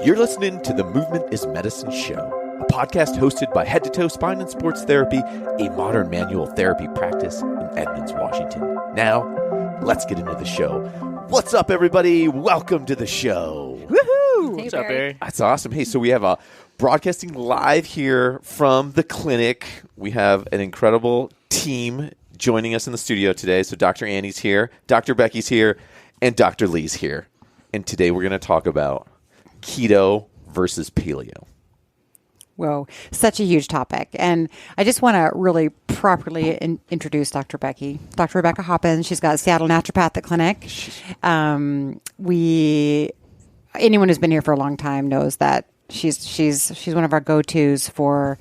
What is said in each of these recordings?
You're listening to the Movement is Medicine show, a podcast hosted by Head to Toe Spine and Sports Therapy, a modern manual therapy practice in Edmonds, Washington. Now, let's get into the show. What's up, everybody? Welcome to the show. Woohoo! Hey, what's up, Barry? That's awesome. Hey, so we have broadcasting live here from the clinic. We have an incredible team joining us in the studio today. So Dr. Annie's here, Dr. Becky's here, and Dr. Lee's here. And today we're going to talk about keto versus paleo. Whoa, such a huge topic. And I just want to really properly introduce Dr. Becky. Dr. Rebecca Hoppins. She's got Seattle Naturopathic Clinic. Anyone who's been here for a long time knows that she's one of our go-tos for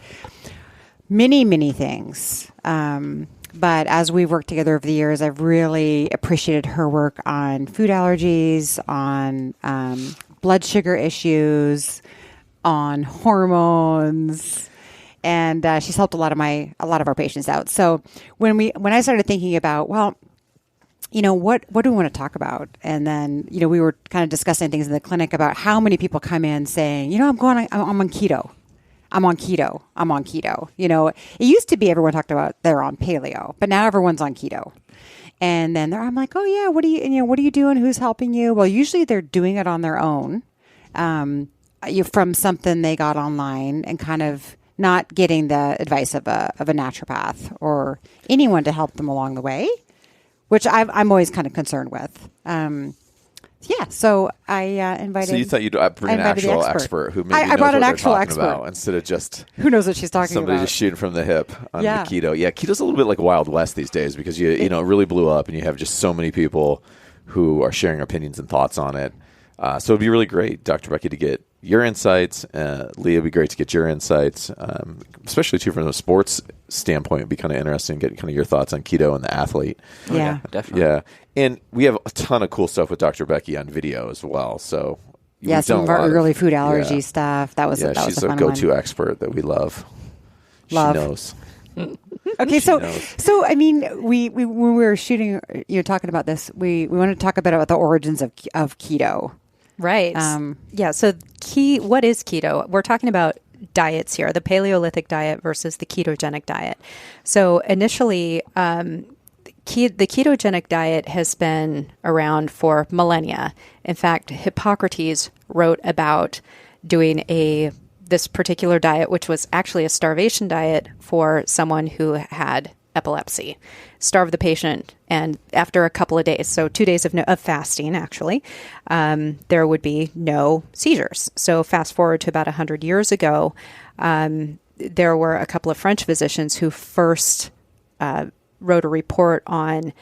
many things. But as we've worked together over the years, I've really appreciated her work on food allergies, on blood sugar issues, on hormones, and she's helped a lot of our patients out. So when I started thinking about, well, you know, what do we want to talk about? And then, you know, we were kind of discussing things in the clinic about how many people come in saying, you know, I'm on keto. I'm on keto. You know, it used to be everyone talked about they're on paleo, but now everyone's on keto. And then I'm like, oh yeah, what are you doing? Who's helping you? Well, usually they're doing it on their own, from something they got online and kind of not getting the advice of a naturopath or anyone to help them along the way, which I'm always kind of concerned with. Yeah, so I invited. So you thought you'd bring an actual expert who maybe knows brought what an actual they're talking expert about instead of just who knows what she's talking somebody about. just shooting from the hip on the keto. Yeah, keto's a little bit like Wild West these days because it really blew up and you have just so many people who are sharing opinions and thoughts on it. So it'd be really great, Dr. Becky, to get your insights. Leah, it'd be great to get your insights, especially too from a sports standpoint. It'd be kind of interesting getting kind of your thoughts on keto and the athlete. Yeah, definitely. Yeah, and we have a ton of cool stuff with Dr. Becky on video as well. So some of our early food allergy stuff. That was she's a fun go-to one. expert that we love. She knows. Okay, so I mean, we when we were shooting, talking about this, we wanted to talk a bit about the origins of keto. Right. So what is keto? We're talking about diets here, the Paleolithic diet versus the ketogenic diet. So initially, the ketogenic diet has been around for millennia. In fact, Hippocrates wrote about doing this particular diet, which was actually a starvation diet for someone who had epilepsy. Starve the patient, and after a couple of days, so 2 days of fasting, actually, there would be no seizures. So fast forward to about 100 years ago, there were a couple of French physicians who first wrote a report on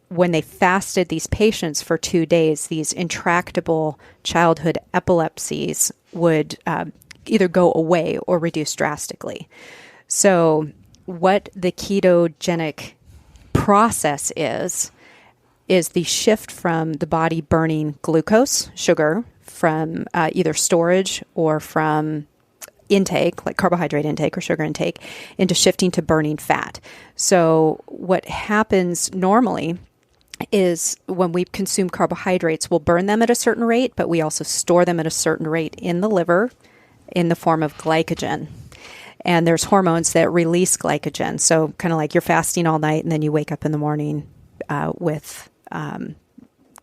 when they fasted these patients for 2 days, these intractable childhood epilepsies would either go away or reduce drastically. So what the ketogenic process is the shift from the body burning glucose, sugar, from either storage or from intake, like carbohydrate intake or sugar intake, into shifting to burning fat. So what happens normally is when we consume carbohydrates, we'll burn them at a certain rate, but we also store them at a certain rate in the liver in the form of glycogen. And there's hormones that release glycogen. So kind of like you're fasting all night and then you wake up in the morning with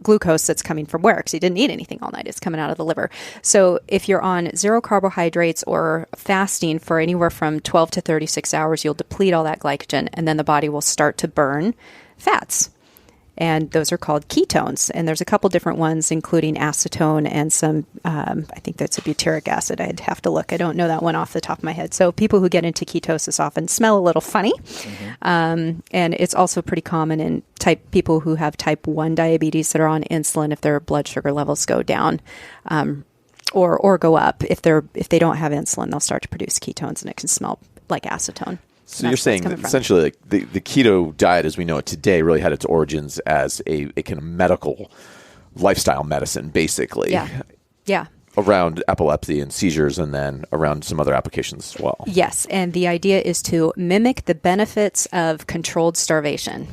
glucose that's coming from where? Because you didn't eat anything all night. It's coming out of the liver. So if you're on zero carbohydrates or fasting for anywhere from 12 to 36 hours, you'll deplete all that glycogen and then the body will start to burn fats. And those are called ketones. And there's a couple different ones, including acetone and some, I think that's a butyric acid. I'd have to look. I don't know that one off the top of my head. So people who get into ketosis often smell a little funny. Mm-hmm. And it's also pretty common in people who have type 1 diabetes that are on insulin if their blood sugar levels go down. Or go up. If they don't have insulin, they'll start to produce ketones and it can smell like acetone. So you're saying that essentially like the keto diet as we know it today really had its origins as a kind of medical lifestyle medicine, basically. Yeah. Around epilepsy and seizures and then around some other applications as well. Yes. And the idea is to mimic the benefits of controlled starvation.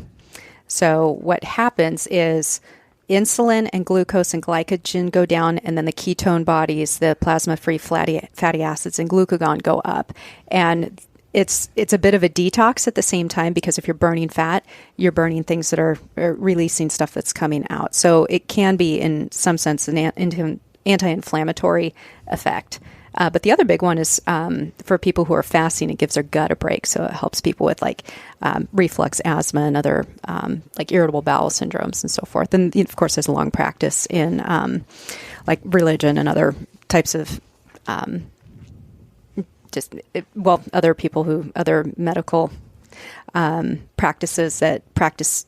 So what happens is insulin and glucose and glycogen go down, and then the ketone bodies, the plasma-free fatty acids and glucagon go up. And it's a bit of a detox at the same time, because if you're burning fat, you're burning things that are releasing stuff that's coming out. So it can be, in some sense, an anti-inflammatory effect. But the other big one is for people who are fasting, it gives their gut a break. So it helps people with reflux, asthma, and other irritable bowel syndromes and so forth. And of course, there's a long practice in religion and other types of other medical practices that practice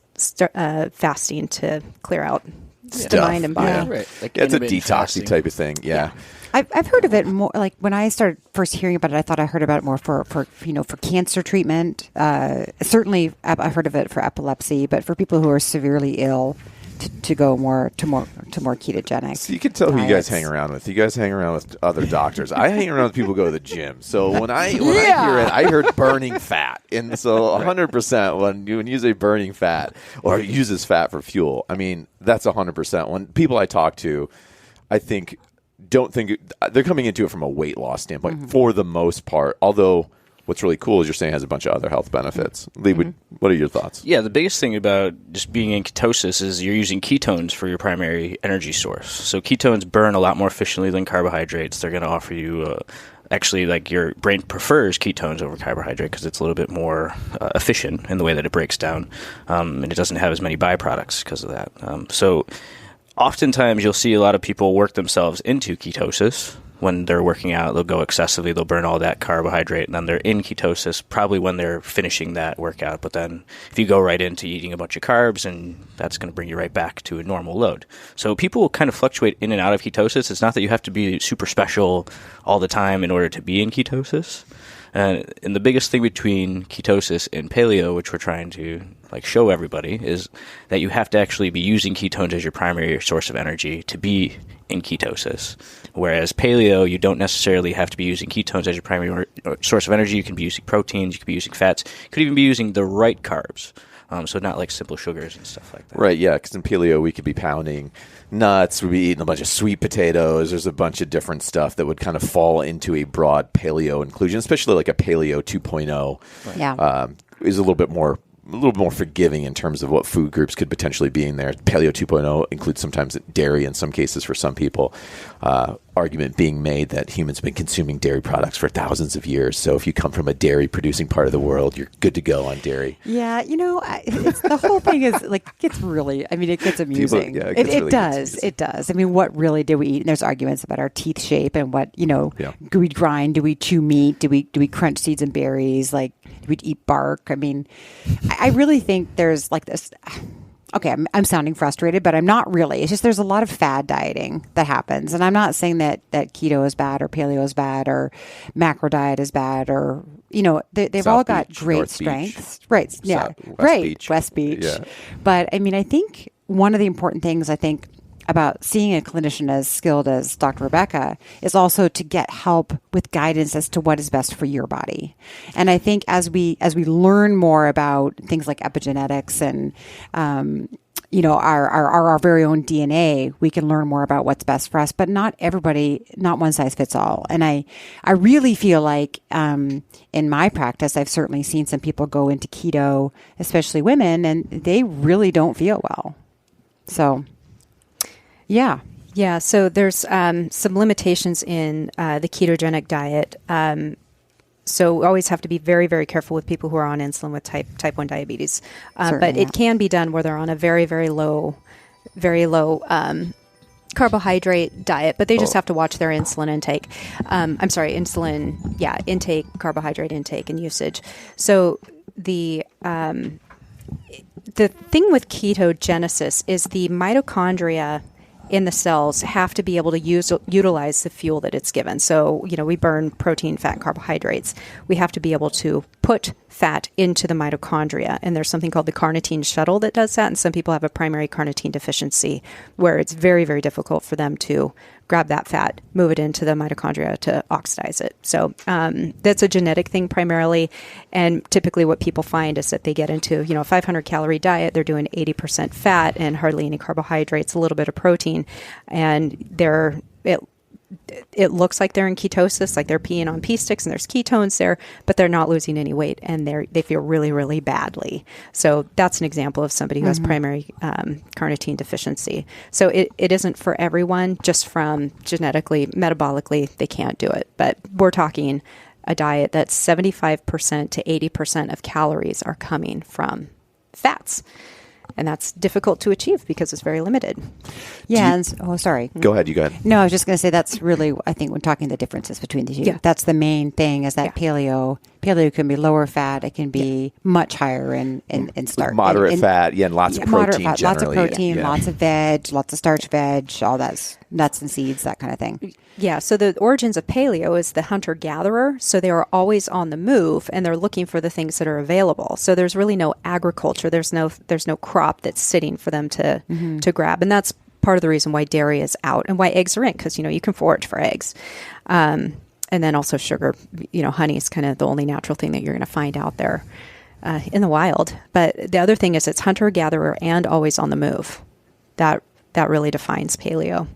fasting to clear out the mind and body. Yeah, right. It's a detoxy type of thing. Yeah. I've heard of it more. Like when I started first hearing about it, I thought I heard about it more for cancer treatment. Certainly, I've heard of it for epilepsy, but for people who are severely ill, to go more ketogenic. So you can tell who you guys hang around with. You guys hang around with other doctors. I hang around with people who go to the gym. So when I hear it, I heard burning fat, and so 100% when you say burning fat or uses fat for fuel, I mean that's 100%. When people I talk to, don't think they're coming into it from a weight loss standpoint for the most part. Although what's really cool is you're saying it has a bunch of other health benefits. Lee, what are your thoughts? Yeah, the biggest thing about just being in ketosis is you're using ketones for your primary energy source. So ketones burn a lot more efficiently than carbohydrates. They're going to offer you your brain prefers ketones over carbohydrate because it's a little bit more efficient in the way that it breaks down, and it doesn't have as many byproducts because of that. So oftentimes you'll see a lot of people work themselves into ketosis. When they're working out, they'll go excessively, they'll burn all that carbohydrate, and then they're in ketosis probably when they're finishing that workout. But then if you go right into eating a bunch of carbs, and that's going to bring you right back to a normal load. So people will kind of fluctuate in and out of ketosis. It's not that you have to be super special all the time in order to be in ketosis. And the biggest thing between ketosis and paleo, which we're trying to show everybody, is that you have to actually be using ketones as your primary source of energy to be in ketosis. Whereas paleo, you don't necessarily have to be using ketones as your primary source of energy. You can be using proteins, you could be using fats, you could even be using the right carbs. So not like simple sugars and stuff like that. Right, yeah, because in paleo we could be pounding nuts, we'd be eating a bunch of sweet potatoes. There's a bunch of different stuff that would kind of fall into a broad paleo inclusion, especially like a paleo 2.0. Right. Yeah. Is a little bit more forgiving in terms of what food groups could potentially be in there. Paleo 2.0 includes sometimes dairy in some cases for some people. Argument being made that humans have been consuming dairy products for thousands of years. So if you come from a dairy producing part of the world, you're good to go on dairy. Yeah, the whole thing is it gets amusing. It does. I mean, what really do we eat? And there's arguments about our teeth shape and what, do we grind? Do we chew meat? Do we crunch seeds and berries? Do we eat bark? I mean, I really think there's this. Okay, I'm sounding frustrated, but I'm not really. It's just there's a lot of fad dieting that happens. And I'm not saying that keto is bad or paleo is bad or macro diet is bad or, they've all got great North strengths. Beach, right. Yeah. West Beach. Yeah. But I mean, I think one of the important things about seeing a clinician as skilled as Dr. Rebecca is also to get help with guidance as to what is best for your body. And I think as we learn more about things like epigenetics and our very own DNA, we can learn more about what's best for us. But not one size fits all. And I really feel like in my practice, I've certainly seen some people go into keto, especially women, and they really don't feel well. So. Yeah. Yeah. So there's some limitations in the ketogenic diet. So we always have to be very, very careful with people who are on insulin with type 1 diabetes. But it can be done where they're on a very, very low carbohydrate diet, but they just have to watch their insulin intake. Carbohydrate intake and usage. So the thing with ketogenesis is the mitochondria in the cells have to be able to utilize the fuel that it's given. So, we burn protein, fat, carbohydrates. We have to be able to put fat into the mitochondria. And there's something called the carnitine shuttle that does that. And some people have a primary carnitine deficiency where it's very, very difficult for them to grab that fat, move it into the mitochondria to oxidize it. So that's a genetic thing primarily. And typically what people find is that they get into, a 500 calorie diet, they're doing 80% fat and hardly any carbohydrates, a little bit of protein. And it looks like they're in ketosis, like they're peeing on pee sticks and there's ketones there, but they're not losing any weight and they feel really, really badly. So that's an example of somebody who has primary carnitine deficiency. So it isn't for everyone, just from genetically, metabolically, they can't do it. But we're talking a diet that's 75% to 80% of calories are coming from fats. And that's difficult to achieve because it's very limited. Yeah. Sorry. Go ahead. You go ahead. No, I was just going to say that's really, I think, when talking the differences between the two. Yeah. That's the main thing is that paleo can be lower fat. It can be much higher in starch. Moderate fat, and lots of protein fat, generally. Lots of protein, lots of veg, lots of starch veg, all that's nuts and seeds, that kind of thing. Yeah, so the origins of paleo is the hunter-gatherer, so they are always on the move, and they're looking for the things that are available. So there's really no agriculture. There's no crop that's sitting for them to grab, and that's part of the reason why dairy is out and why eggs are in, because you can forage for eggs. And then also sugar, honey is kind of the only natural thing that you're going to find out there in the wild. But the other thing is it's hunter-gatherer and always on the move. That really defines paleo.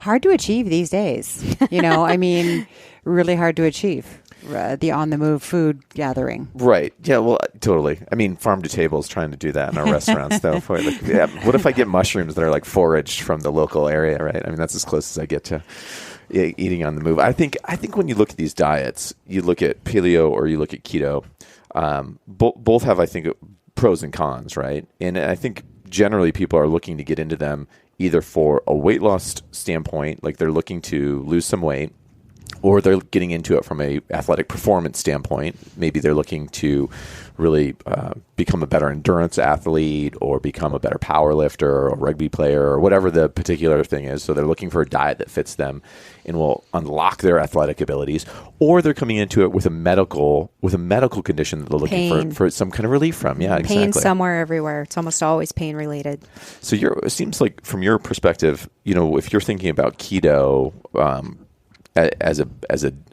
Hard to achieve these days. Really hard to achieve the on-the-move food gathering. Right. Yeah, well, totally. Farm to table is trying to do that in our restaurants, though. What if I get mushrooms that are foraged from the local area, right? That's as close as I get to eating on the move. I think when you look at these diets, you look at paleo or you look at keto, both have, I think, pros and cons, right? And I think generally people are looking to get into them either for a weight loss standpoint, like they're looking to lose some weight, or they're getting into it from a athletic performance standpoint. Maybe they're looking to really become a better endurance athlete or become a better power lifter or a rugby player or whatever the particular thing is. So they're looking for a diet that fits them and will unlock their athletic abilities, or they're coming into it with a medical condition that they're looking for some kind of relief from. Yeah, exactly. Pain somewhere, everywhere. It's almost always pain related. So it seems like from your perspective, if you're thinking about keto, as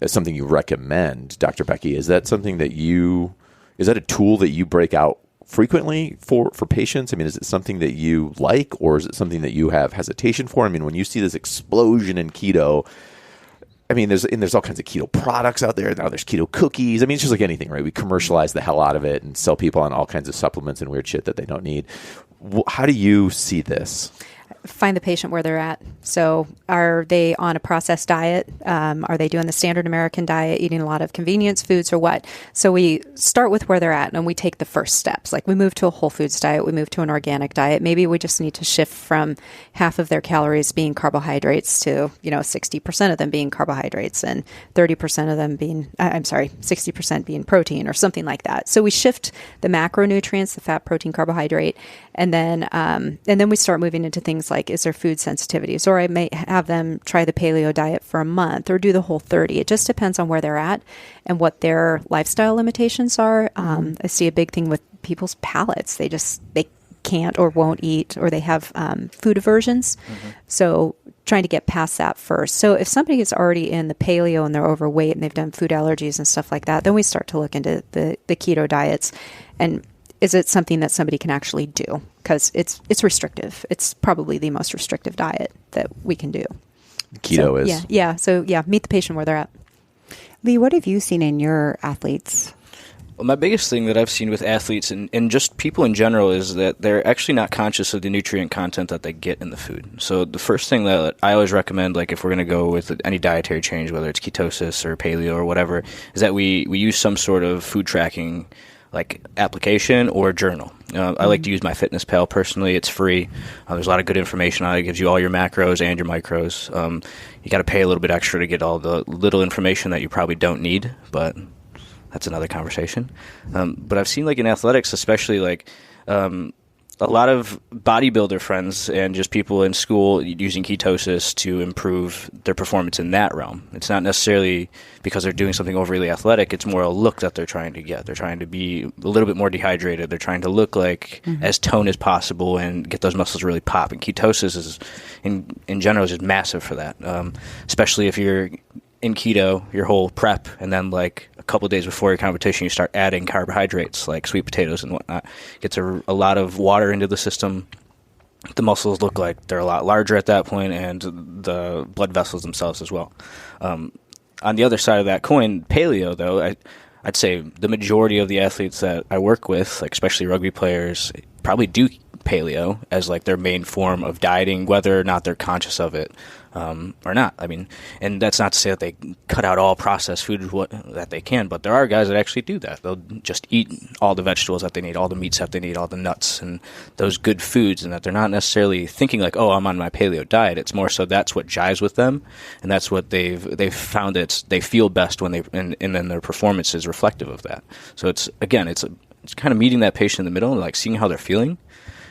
something you recommend, Dr. Becky, is that something that is that a tool that you break out frequently for patients? Is it something that you like, or is it something that you have hesitation for? When you see this explosion in keto, there's all kinds of keto products out there. Now there's keto cookies. It's just like anything, right? We commercialize the hell out of it and sell people on all kinds of supplements and weird shit that they don't need. How do you see this? Find the patient where they're at. So are they on a processed diet? Are they doing the standard American diet, eating a lot of convenience foods or what? So we start with where they're at and we take the first steps. Like we move to a whole foods diet, we move to an organic diet. Maybe we just need to shift from half of their calories being carbohydrates to, 60% of them being carbohydrates and 30% of them being, 60% being protein or something like that. So we shift the macronutrients, the fat, protein, carbohydrate, and then we start moving into things like, is there food sensitivities? Or I may have them try the paleo diet for a month or do the whole 30. It just depends on where they're at and what their lifestyle limitations are. I see a big thing with people's palates. They can't or won't eat, or they have food aversions. So trying to get past that first. So if somebody is already in the paleo and they're overweight and they've done food allergies and stuff like that, then we start to look into the keto diets. And is it something that somebody can actually do? Because it's restrictive. It's probably the most restrictive diet that we can do. Keto is. Yeah. So meet the patient where they're at. Lee, what have you seen in your athletes? Well, my biggest thing that I've seen with athletes and just people in general is that they're actually not conscious of the nutrient content that they get in the food. So the first thing that I always recommend, like if we're going to go with any dietary change, whether it's ketosis or paleo or whatever, is that we use some sort of food tracking like application or journal. I like to use MyFitnessPal personally. It's free. There's a lot of good information on it. It gives you all your macros and your micros. You got to pay a little bit extra to get all the little information that you probably don't need, but that's another conversation. But I've seen like in athletics, especially like a lot of bodybuilder friends and just people in school using ketosis to improve their performance in that realm. It's not necessarily because they're doing something overly athletic. It's more a look that they're trying to get. They're trying to be a little bit more dehydrated. They're trying to look like as toned as possible and get those muscles really pop. And ketosis is, in general, is just massive for that, especially if you're in keto your whole prep, and then like a couple of days before your competition you start adding carbohydrates like sweet potatoes and whatnot. Gets a lot of water into the system. The muscles look like they're a lot larger at that point, and the blood vessels themselves as well. On the other side of that coin, paleo, though, I'd say the majority of the athletes that I work with, like especially rugby players, probably do paleo as like their main form of dieting, whether or not they're conscious of it or not. I mean, and that's not to say that they cut out all processed food that they can, but there are guys that actually do that. They'll just eat all the vegetables that they need, all the meats that they need, all the nuts and those good foods, and that they're not necessarily thinking like, oh, I'm on my paleo diet. It's more so that's what jives with them, and that's what they've found they feel best when and then their performance is reflective of that. So it's kind of meeting that patient in the middle and like seeing how they're feeling,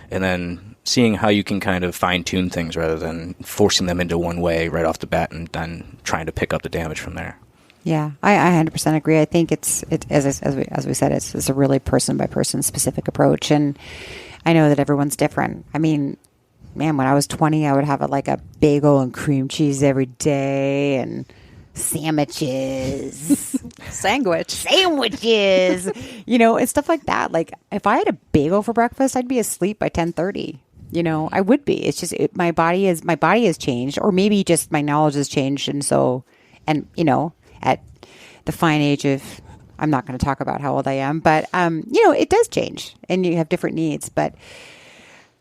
and then seeing how you can kind of fine-tune things rather than forcing them into one way right off the bat and then trying to pick up the damage from there. Yeah, I 100% agree. I think it's as we said, it's a really person-by-person specific approach, and I know that everyone's different. I mean, man, when I was 20, I would have a bagel and cream cheese every day, and sandwiches, sandwiches, and stuff like that. Like if I had a bagel for breakfast, I'd be asleep by 10:30. I would be. It's just my body has changed, or maybe just my knowledge has changed, and at the fine age of, I'm not going to talk about how old I am, but it does change, and you have different needs. But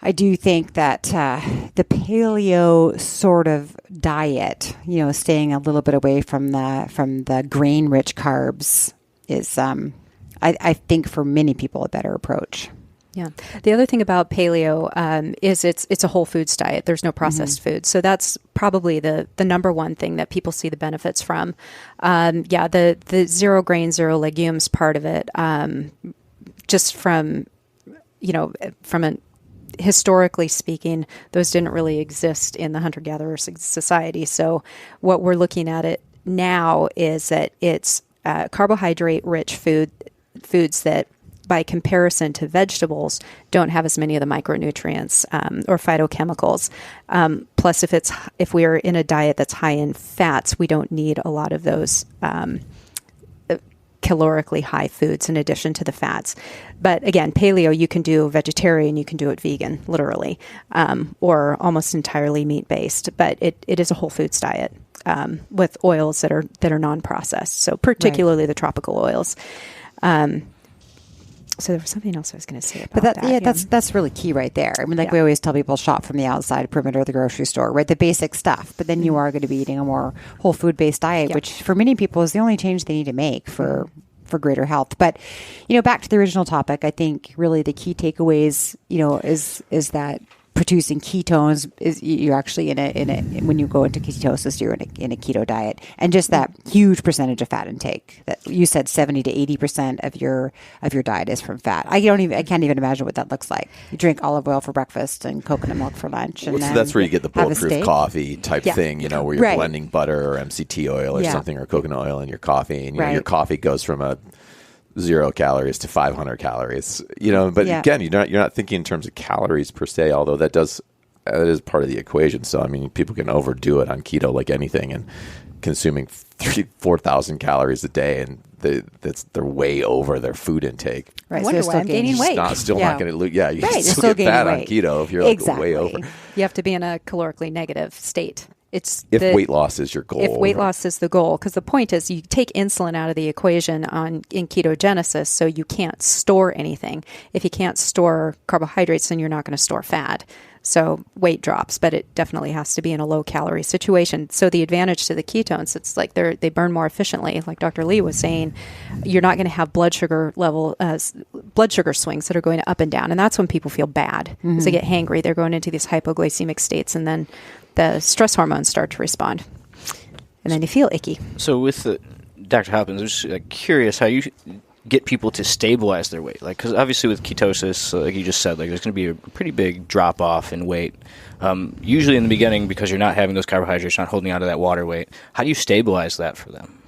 I do think that the paleo sort of diet, staying a little bit away from the grain-rich carbs, is, I think, for many people, a better approach. Yeah. The other thing about paleo is it's a whole foods diet. There's no processed food. So that's probably the number one thing that people see the benefits from. The zero grain, zero legumes part of it, just from an historically speaking, those didn't really exist in the hunter-gatherer society. So what we're looking at it now is that it's carbohydrate-rich foods that, by comparison to vegetables, don't have as many of the micronutrients or phytochemicals. Plus, if we are in a diet that's high in fats, we don't need a lot of those calorically high foods in addition to the fats. But again, paleo, you can do vegetarian, you can do it vegan, literally, or almost entirely meat-based. But it is a whole foods diet with oils that are non-processed. So particularly the tropical oils. So there was something else I was going to say about that. Yeah, that's really key right there. I mean, we always tell people, shop from the outside perimeter of the grocery store, right? The basic stuff. But then you are going to be eating a more whole food-based diet, which for many people is the only change they need to make for greater health. But, back to the original topic, I think really the key takeaways, is that producing ketones is you're actually when you go into ketosis, you're in a keto diet, and just that huge percentage of fat intake that you said 70 to 80% of your diet is from fat. I can't even imagine what that looks like. You drink olive oil for breakfast and coconut milk for lunch, and so that's where you get the bulletproof coffee type thing, where you're blending butter or MCT oil or something, or coconut oil in your coffee, and your coffee goes from a 0 calories to 500 calories, but again, you're not thinking in terms of calories per se, although that is part of the equation. So, I mean, people can overdo it on keto like anything, and consuming 4,000 calories a day, and they're way over their food intake. Right. I wonder why I'm gaining weight. Not going to lose. Yeah, you can still get fat on keto if you're way over. You have to be in a calorically negative state. If weight loss is your goal. If weight loss is the goal, because the point is you take insulin out of the equation in ketogenesis, so you can't store anything. If you can't store carbohydrates, then you're not going to store fat. So weight drops, but it definitely has to be in a low-calorie situation. So the advantage to the ketones, it's like they burn more efficiently. Like Dr. Lee was saying, you're not going to have blood sugar swings that are going up and down, and that's when people feel bad because they get hangry. They're going into these hypoglycemic states, and then the stress hormones start to respond, and then you feel icky. So with Dr. Hoppins, I'm just curious how get people to stabilize their weight? Like, because obviously with ketosis, like you just said, like there's going to be a pretty big drop off in weight. Usually in the beginning, because you're not having those carbohydrates, not holding onto that water weight. How do you stabilize that for them?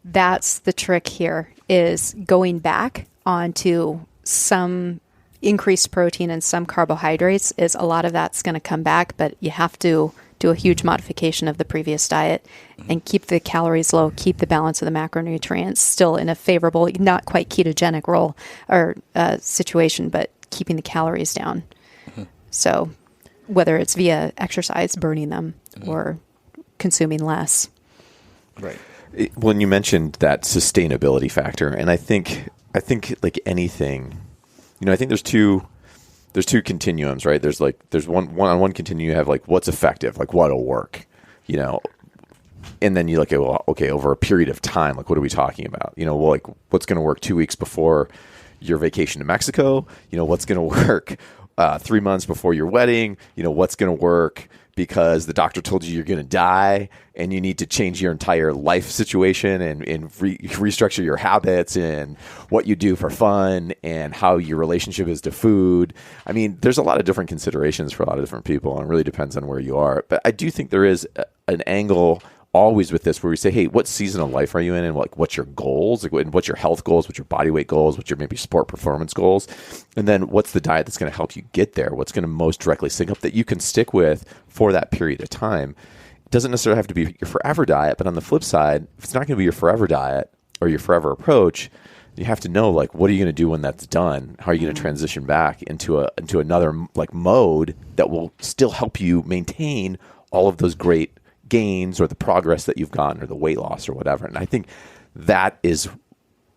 That's the trick here, is going back onto some increased protein and some carbohydrates. Is a lot of that's going to come back, but you have to do a huge modification of the previous diet and keep the calories low, keep the balance of the macronutrients still in a favorable, not quite ketogenic role or situation, but keeping the calories down. So whether it's via exercise, burning them, or consuming less. Right. When you mentioned that sustainability factor, and I think like anything, I think there's two continuums, right? There's one continuum, you have like what's effective, like what'll work, and then you look at, well, okay, over a period of time, like what are we talking about? Well, like what's going to work 2 weeks before your vacation to Mexico? What's going to work 3 months before your wedding? What's going to work because the doctor told you you're going to die and you need to change your entire life situation and restructure your habits and what you do for fun and how your relationship is to food. I mean, there's a lot of different considerations for a lot of different people, and it really depends on where you are. But I do think there is an angle always with this where we say, hey, what season of life are you in, and what's your goals, and what's your health goals, what's your body weight goals, what's your maybe sport performance goals, and then what's the diet that's going to help you get there, what's going to most directly sync up that you can stick with for that period of time. It doesn't necessarily have to be your forever diet, but on the flip side, if it's not going to be your forever diet or your forever approach, you have to know, like, what are you going to do when that's done? How are you going to transition back into another like mode that will still help you maintain all of those great gains or the progress that you've gotten or the weight loss or whatever. And I think that is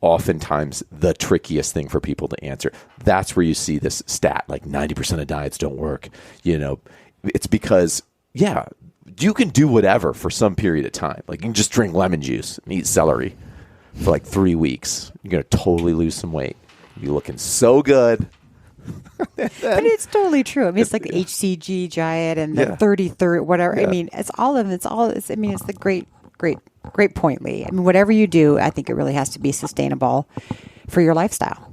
oftentimes the trickiest thing for people to answer. That's where you see this stat, like 90% of diets don't work. It's because, yeah, you can do whatever for some period of time. Like you can just drink lemon juice and eat celery for like 3 weeks. You're going to totally lose some weight. You're looking so good. But it's totally true. I mean, it's like the HCG diet and the 30-30, whatever. Yeah. I mean, it's the great point, Lee. I mean, whatever you do, I think it really has to be sustainable for your lifestyle.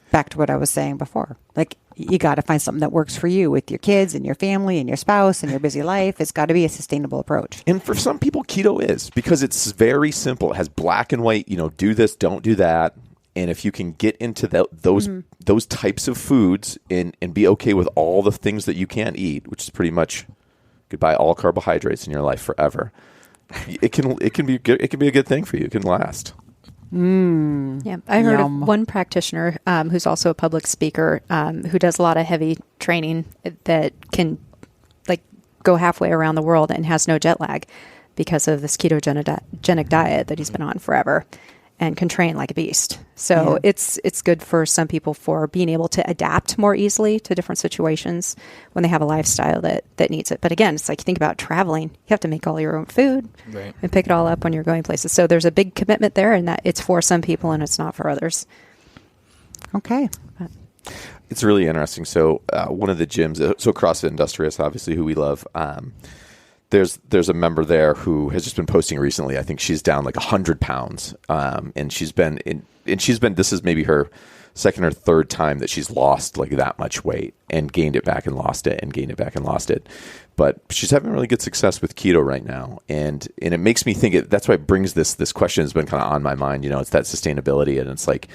Back to what I was saying before. Like, you got to find something that works for you with your kids and your family and your spouse and your busy life. It's got to be a sustainable approach. And for some people, keto is, because it's very simple. It has black and white, do this, don't do that. And if you can get into those types of foods and be okay with all the things that you can't eat, which is pretty much goodbye all carbohydrates in your life forever, it can be good. It can be a good thing for you. It can last. Yeah, I heard of one practitioner who's also a public speaker who does a lot of heavy training that can like go halfway around the world and has no jet lag because of this ketogenic diet that he's been on forever. And can train like a beast. So it's good for some people for being able to adapt more easily to different situations when they have a lifestyle that needs it. But again, it's like, you think about traveling. You have to make all your own food and pick it all up when you're going places. So there's a big commitment there, and that it's for some people and it's not for others. Okay. It's really interesting. So one of the gyms, so CrossFit Industrious, obviously, who we love, there's a member there who has just been posting recently. I think she's down like 100 pounds. And she's been, this is maybe her second or third time that she's lost like that much weight and gained it back and lost it and gained it back and lost it. But she's having really good success with keto right now. And it makes me think that's why it brings this question has been kind of on my mind. It's that sustainability. And it's like,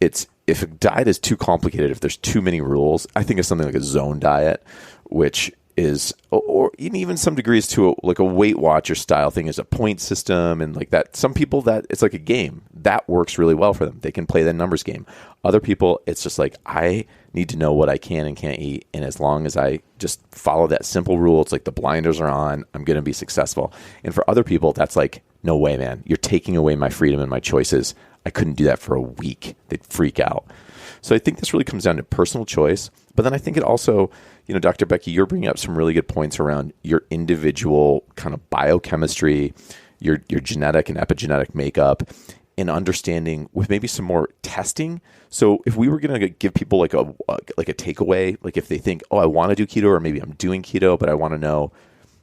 if a diet is too complicated, if there's too many rules, I think of something like a zone diet, which is, or even some degrees to like a Weight Watcher style thing, is a point system and like that. Some people, that it's like a game that works really well for them. They can play the numbers game. Other people, it's just like, I need to know what I can and can't eat. And as long as I just follow that simple rule, it's like the blinders are on, I'm going to be successful. And for other people, that's like, no way, man, you're taking away my freedom and my choices. I couldn't do that for a week. They'd freak out. So I think this really comes down to personal choice. But then I think it also, Dr. Becky, you're bringing up some really good points around your individual kind of biochemistry, your genetic and epigenetic makeup, and understanding with maybe some more testing. So if we were going to give people like a takeaway, like if they think, oh, I want to do keto, or maybe I'm doing keto, but I want to know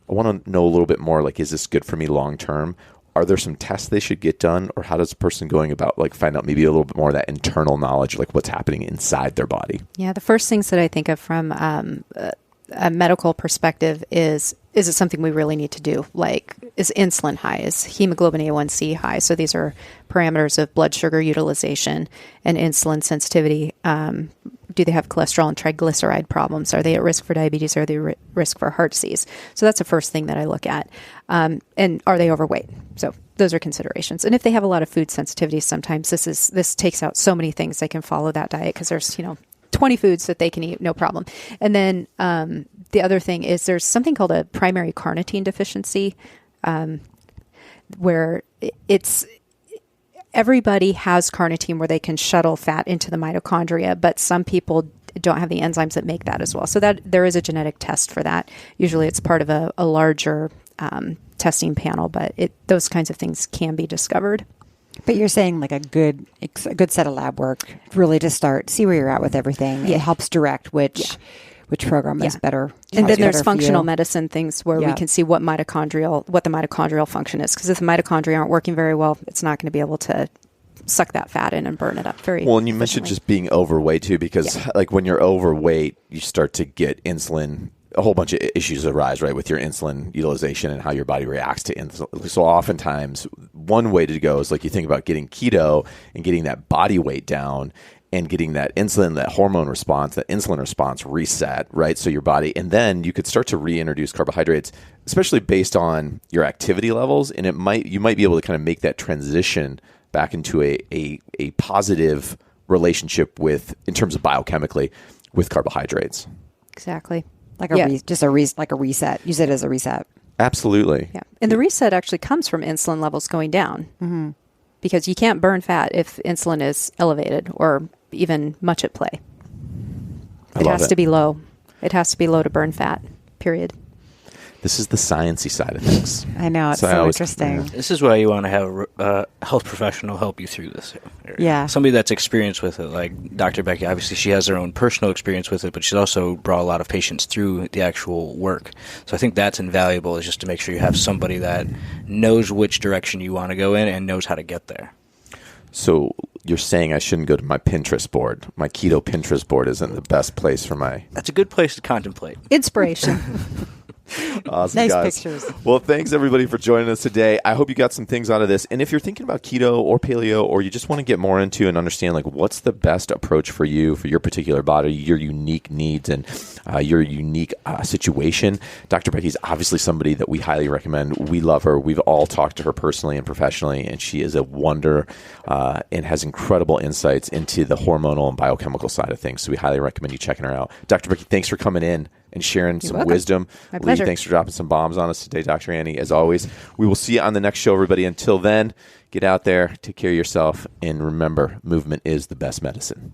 a little bit more, like, is this good for me long term? are there some tests they should get done, or how does a person going about like find out maybe a little bit more of that internal knowledge, like what's happening inside their body? Yeah, the first things that I think of from a medical perspective is it something we really need to do? Like, is insulin high? Is hemoglobin A1C high? So these are parameters of blood sugar utilization and insulin sensitivity. Do they have cholesterol and triglyceride problems? Are they at risk for diabetes? Are they at risk for heart disease? So that's the first thing that I look at. And are they overweight? So those are considerations. And if they have a lot of food sensitivity, sometimes this takes out so many things they can follow that diet because there's 20 foods that they can eat, no problem. And then the other thing is there's something called a primary carnitine deficiency, where it's everybody has carnitine where they can shuttle fat into the mitochondria, but some people don't have the enzymes that make that as well. So that there is a genetic test for that. Usually it's part of a larger testing panel, but those kinds of things can be discovered. But you're saying like a good set of lab work, really to see where you're at with everything. Yeah. It helps direct which program is better. And then there's functional medicine things where we can see what the mitochondrial function is. Because if the mitochondria aren't working very well, it's not going to be able to suck that fat in and burn it up very well. And you mentioned just being overweight too, because like when you're overweight, you start to get insulin. A whole bunch of issues arise, right, with your insulin utilization and how your body reacts to insulin. So oftentimes, one way to go is like you think about getting keto and getting that body weight down and getting that insulin, that hormone response, that insulin response reset, right? So your body, and then you could start to reintroduce carbohydrates, especially based on your activity levels, and you might be able to kind of make that transition back into a positive relationship in terms of biochemically with carbohydrates. Exactly. Like a reset. Use it as a reset. Absolutely. Yeah. And the reset actually comes from insulin levels going down because you can't burn fat if insulin is elevated or even much at play. It has to be low. It has to be low to burn fat, period. This is the sciencey side of things. I know. It's so interesting. This is why you want to have a health professional help you through this area. Yeah. Somebody that's experienced with it, like Dr. Becky. Obviously, she has her own personal experience with it, but she's also brought a lot of patients through the actual work. So I think that's invaluable, is just to make sure you have somebody that knows which direction you want to go in and knows how to get there. So you're saying I shouldn't go to my Pinterest board. My keto Pinterest board isn't the best place for my... That's a good place to contemplate. Inspiration. Awesome, nice guys. Pictures. Well, thanks everybody for joining us today. I hope you got some things out of this. And if you're thinking about keto or paleo, or you just want to get more into and understand like what's the best approach for you, for your particular body, your unique needs, and your unique situation, Dr. Becky's obviously somebody that we highly recommend. We love her. We've all talked to her personally and professionally, and she is a wonder and has incredible insights into the hormonal and biochemical side of things. So we highly recommend you checking her out. Dr. Becky, thanks for coming in and sharing some wisdom. My pleasure. Lee, thanks for dropping some bombs on us today, Dr. Annie, as always. We will see you on the next show, everybody. Until then, get out there, take care of yourself, and remember, movement is the best medicine.